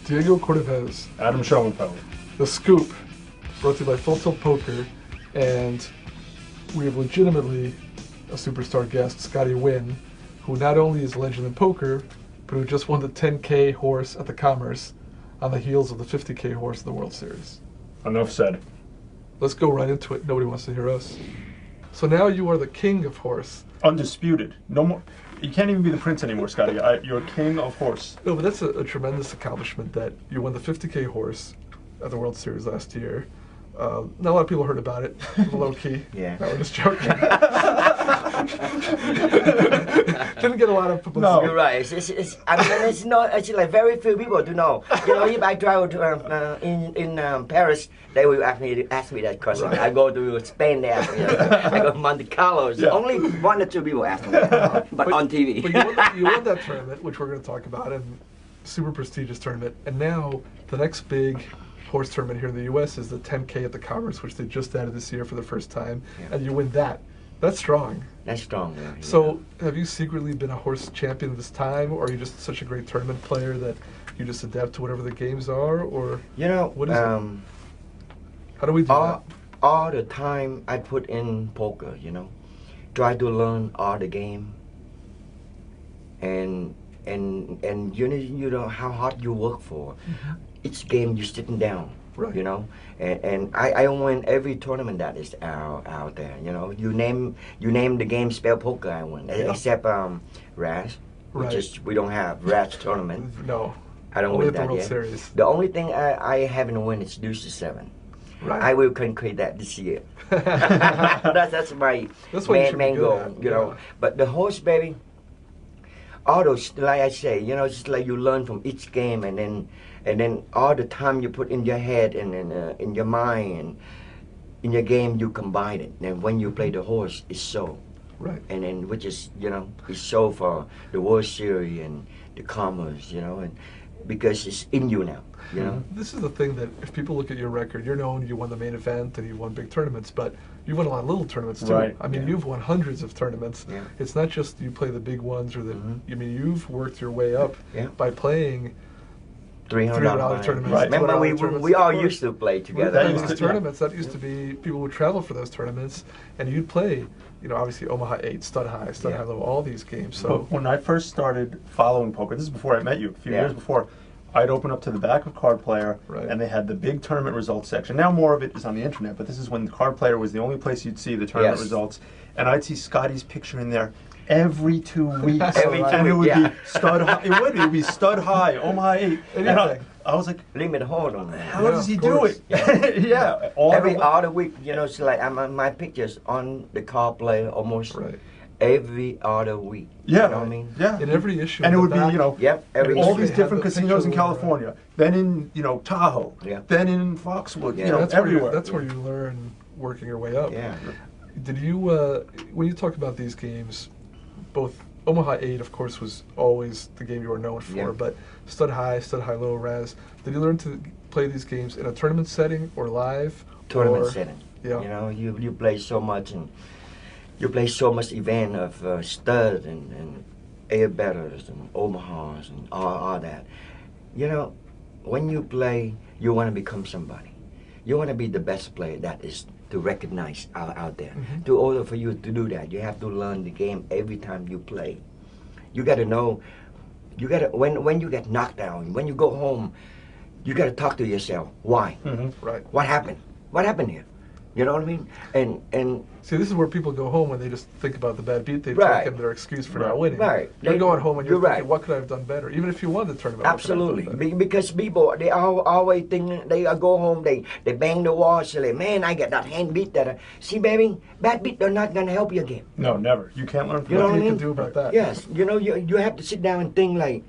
Diego Cordovez. Adam Schoenfeld. The Scoop, brought to you by Full Tilt Poker, and we have legitimately a superstar guest, Scotty Nguyen, who not only is a legend in poker, but who just won the 10K horse at the Commerce on the heels of the 50K horse in the World Series. Enough said. Let's go right into it. Nobody wants to hear us. So now you are the king of horse. Undisputed. No more. You can't even be the prince anymore, Scotty. You're king of horse. No, but that's a tremendous accomplishment that you won the 50K horse at the World Series last year. Not a lot of people heard about it, low key. Yeah. No, I'm just joking. Didn't get a lot of publicity. No. You're right. I mean, it's not actually like very few people do know. You know, if I travel to in Paris, they will ask me that question. Right. I go to Spain, they ask me that. I go to Monte Carlo. Yeah. Only 1 or 2 people ask me that, but on TV. But you won that tournament, which we're going to talk about, and super prestigious tournament. And now the next big horse tournament here in the U.S. is the 10K at the Commerce, which they just added this year for the first time, and you win that. That's strong. That's strong, yeah. So, have you secretly been a horse champion this time, or are you just such a great tournament player that you just adapt to whatever the games are, or you know, what is it? How do we do that? All the time I put in poker, you know, try to learn all the game, and you know how hard you work for. Mm-hmm. Each game you're sitting down, right. You know, and I win every tournament that is out there. You know, you name the game spell poker, I win, except RAS, which is we don't have RAS tournament. No, I don't only win at the that World yet. Series. The only thing I haven't won is Deuce to 7. Right. I will concrete that this year. that's my main goal, you know. But the horse, baby, all those, like I say, you know, it's just like you learn from each game, and then all the time you put in your head and in your mind and in your game, you combine it. And when you play the horse, it's so. Right. And then, which is, you know, it's so for the World Series and the Commerce, you know, and because it's in you now, you know. This is the thing that if people look at your record, you're known, you won the main event and you won big tournaments, but you won a lot of little tournaments too. Right. I mean, you've won hundreds of tournaments. Yeah. It's not just you play the big ones or the. I mean, you've worked your way up by playing $300 tournaments. Right. Remember, we all used to play together. These tournaments, that used to be, people would travel for those tournaments, and you'd play, you know, obviously Omaha 8, Stud High, Low, all these games. So but when I first started following poker, this is before I met you, a few years before, I'd open up to the back of Card Player, and they had the big tournament results section. Now more of it is on the internet, but this is when Card Player was the only place you'd see the tournament results. And I'd see Scotty's picture in there every 2 weeks. And it would be Stud High. It would be Stud High, Omaha 8. And I was like, limit hold on. How does he do it? Yeah. Every other week, you know, it's like my pictures on the Card Player almost every other week. Yeah. You know what I mean? Yeah. In every issue. And it would be, you know, all these different the casinos in California. Then in, you know, Tahoe. Yeah. Then in Foxwood. Yeah. You know, that's everywhere. That's where you learn working your way up. Yeah. Did you, when you talk about these games, both Omaha 8, of course, was always the game you were known for, but Stud High Low, RAS, did you learn to play these games in a tournament setting or live? Tournament setting. Yeah. You know, you play so much, and you play so much event of stud and air betters and Omahas and all that. You know, when you play, you want to become somebody. You want to be the best player that is to recognize out there. In order for you to do that, you have to learn the game every time you play. You got to know. You got to when you get knocked down, when you go home, you got to talk to yourself. Why? Right. What happened? What happened here? You know what I mean? And see, this is where people go home when they just think about the bad beat they've taken, their excuse for not winning. Right. You're going home and you're thinking, what could I have done better? Even if you won the tournament. Absolutely. Because people, they always think, they go home, they bang the wall, say, man, I got that hand beat that. See, baby, bad beat, they're not going to help your game. No, never. You can't learn from you know what you can do about that. Yes. You know, you have to sit down and think like,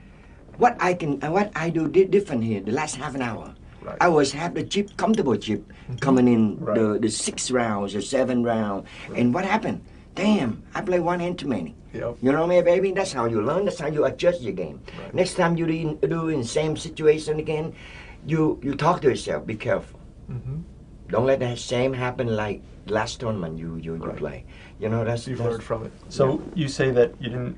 what I do different here the last half an hour. Right. I always have the chip, comfortable chip, coming in the 6th rounds or 7th round. And what happened? Damn, I play one hand too many. Yep. You know what I mean, baby? That's how you learn. That's how you adjust your game. Right. Next time you do in the same situation again, you talk to yourself. Be careful. Don't let that same happen like last tournament you play. You know, that's you've learned from it. So you say that you didn't,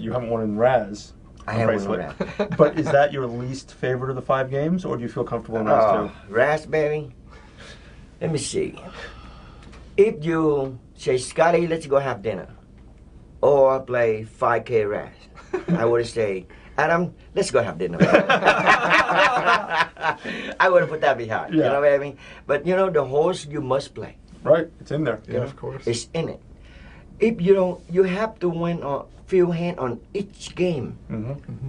you haven't won in RAS. I have one bracelet. RAS. But is that your least favorite of the 5 games, or do you feel comfortable in those two? Raspberry. Let me see. If you say, Scotty, let's go have dinner, or play 5K RAS, I would say, Adam, let's go have dinner. I would put that behind. Yeah. You know what I mean? But you know, the horse you must play. Right, it's in there. Yeah, of course. It's in it. If you don't, you have to win or feel hand on each game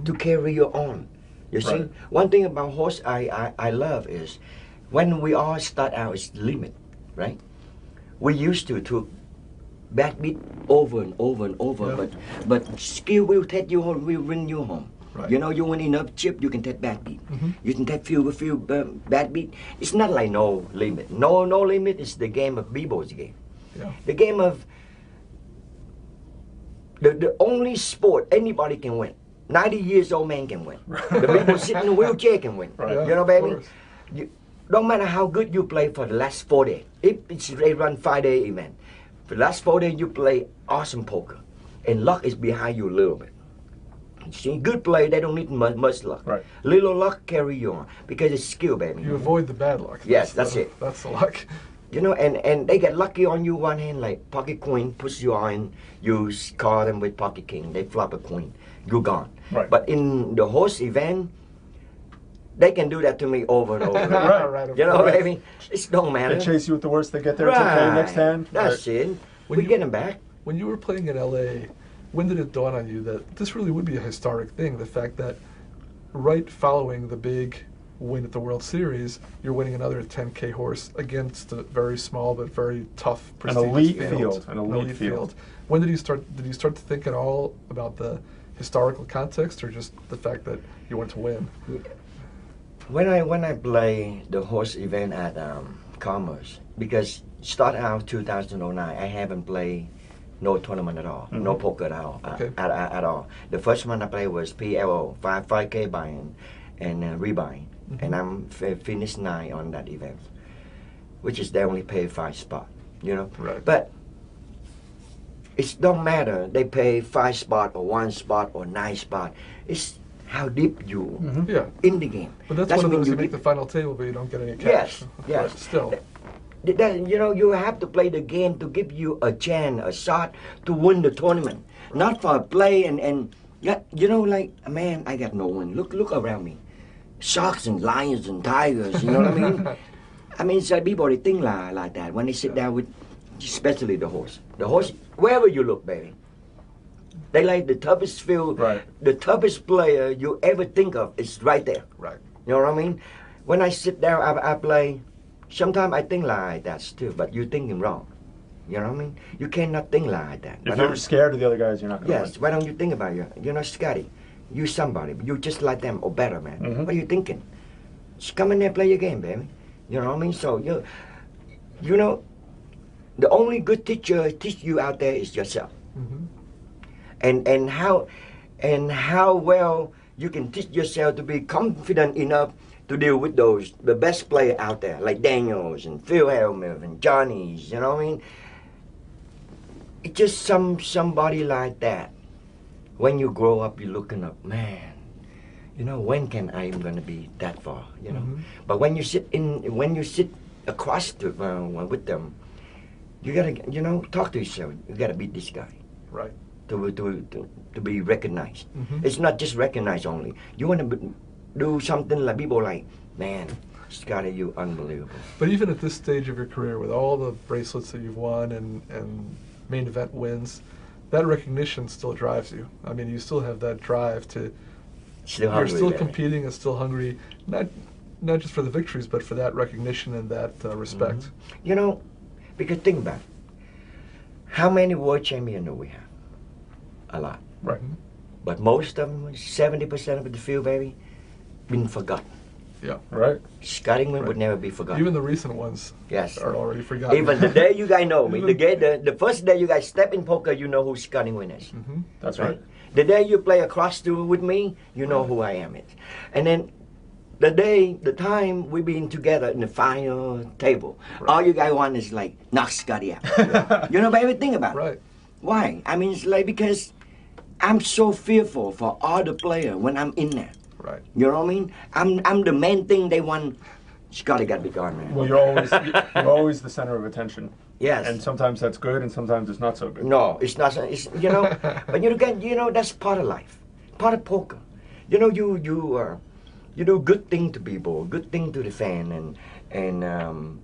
to carry your own. You see, Right. one thing about horse I love is when we all start out, it's limit, right? We used to backbeat over and over and over, Yeah. but skill will take you home, will bring you home. Right. You know, you win enough chip, you can take backbeat. You can take few backbeat. It's not like no limit. No limit is the game of Bebo's game. Yeah. The game of the only sport anybody can win. 90 years old man can win. The people sitting in a wheelchair can win. Right. Yeah, You know, of baby? course. Don't matter how good you play for the last 4 days. If it's a run 5-day event, for the last 4 days you play awesome poker. And luck is behind you a little bit. You see, good play, they don't need much luck. Right. Little luck carry you on. Because it's skill, baby. You avoid the bad luck. Yes, that's it. That's the luck. You know, and they get lucky on you one hand, like pocket queen puts you on, you scar them with pocket king, they flop a queen, you're gone. Right. But in the horse event, they can do that to me over and over. Right. Right, of You know, course. baby, it don't matter. They chase you with the worst, they get there, it's okay, next hand. That's it. When We you- get them back. When you were playing in LA, when did it dawn on you that this really would be a historic thing? The fact that right following the big win at the World Series, you're winning another 10K horse against a very small but very tough, prestigious elite field. field, an elite field. When did you start? Did you start to think at all about the historical context, or just the fact that you went to win? When I play the horse event at Commerce, because start out 2009, I haven't played no tournament at all, no poker at all, Okay. at all. The first one I played was PLO, 5K buy-in and rebuy, and I'm finished 9 on that event, which is they only pay 5 spot, you know. Right. But it don't matter they pay 5 spot or 1 spot or 9 spot. It's how deep you Yeah. in the game. But that's one of when those you make deep- the final table, but you don't get any cash. Yes, yes. But still. That, you know, you have to play the game to give you a chance, a shot to win the tournament. Not for play and yeah, you know, like, man, I got no win. Look around me. Sharks and lions and tigers, you know what I mean? I mean, some people they think like that when they sit down with, especially the horse. The horse, wherever you look, baby. They like the toughest field, Right. the toughest player you ever think of is right there. Right. You know what I mean? When I sit down, I play. Sometimes I think like that too, but you're thinking wrong. You know what I mean? You cannot think like that. If you're scared of the other guys, you're not going to Yes, why don't you think about you? You know, Scotty, you somebody, but you just like them or better, man. What are you thinking? Just come in there, play your game, baby. You know what I mean? So you know, the only good teacher teach you out there is yourself. And how well you can teach yourself to be confident enough to deal with the best player out there, like Daniels and Phil Hellmuth and Johnny's, you know what I mean? It's just somebody like that. When you grow up, you're looking up, man, you know, when can I am gonna be that far, you know? But when you sit across with them, you gotta, you know, talk to yourself. You gotta beat this guy. Right. To be recognized. It's not just recognized only. You want to do something like people like, man, Scotty, you unbelievable. But even at this stage of your career, with all the bracelets that you've won and main event wins, that recognition still drives you. I mean, you still have that drive to. Still You're hungry, still baby. competing and still hungry, not just for the victories, but for that recognition and that respect. You know, because think about it. How many world champions do we have? A lot. Right. But most of them, 70% of the field, baby, been forgotten. Yeah. Right. Scotty Nguyen Right. would never be forgotten. Even the recent ones Yes. are already forgotten. Even the day you guys know me, Even- the first day you guys step in poker, you know who Scotty Nguyen is. That's right. The day you play across with me, you know who I am. And then the time we been together in the final table, all you guys want is like knock Scotty out. You know, baby, think about it. Right. Why? I mean, it's like because I'm so fearful for all the players when I'm in there. Right. You know what I mean? I'm the main thing they want. Scotty got to be gone, man. Well, you're always the center of attention. Yes. And sometimes that's good, and sometimes it's not so good. No, it's not. It's, you know, but you know, that's part of life, part of poker. You know, you do good thing to people, good thing to the fan, and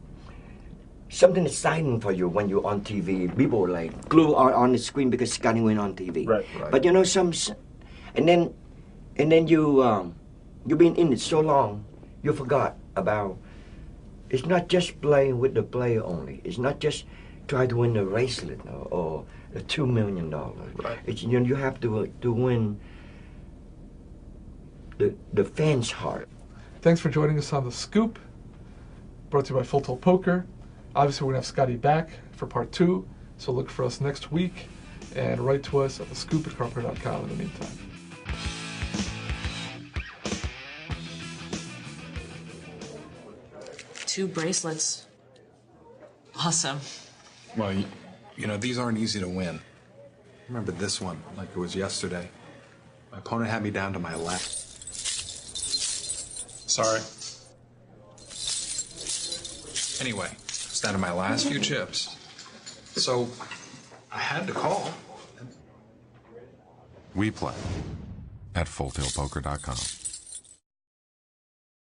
something exciting for you when you're on TV. People like glue on the screen because Scotty Nguyen on TV. Right. But you know, and then you've been in it so long, you forgot about. It's not just playing with the player only. It's not just try to win the bracelet or the $2 million. Right. It's, you know, you have to win the fans' heart. Thanks for joining us on The Scoop, brought to you by Full Tilt Poker. Obviously, we're going to have Scotty back for part 2, so look for us next week, and write to us at thescoop@carper.com in the meantime. Two bracelets. Awesome. Well, you know, these aren't easy to win. I remember this one like it was yesterday. My opponent had me down to my left. Sorry. Anyway, it's down to my last few chips. So, I had to call. We play at FullTiltPoker.com.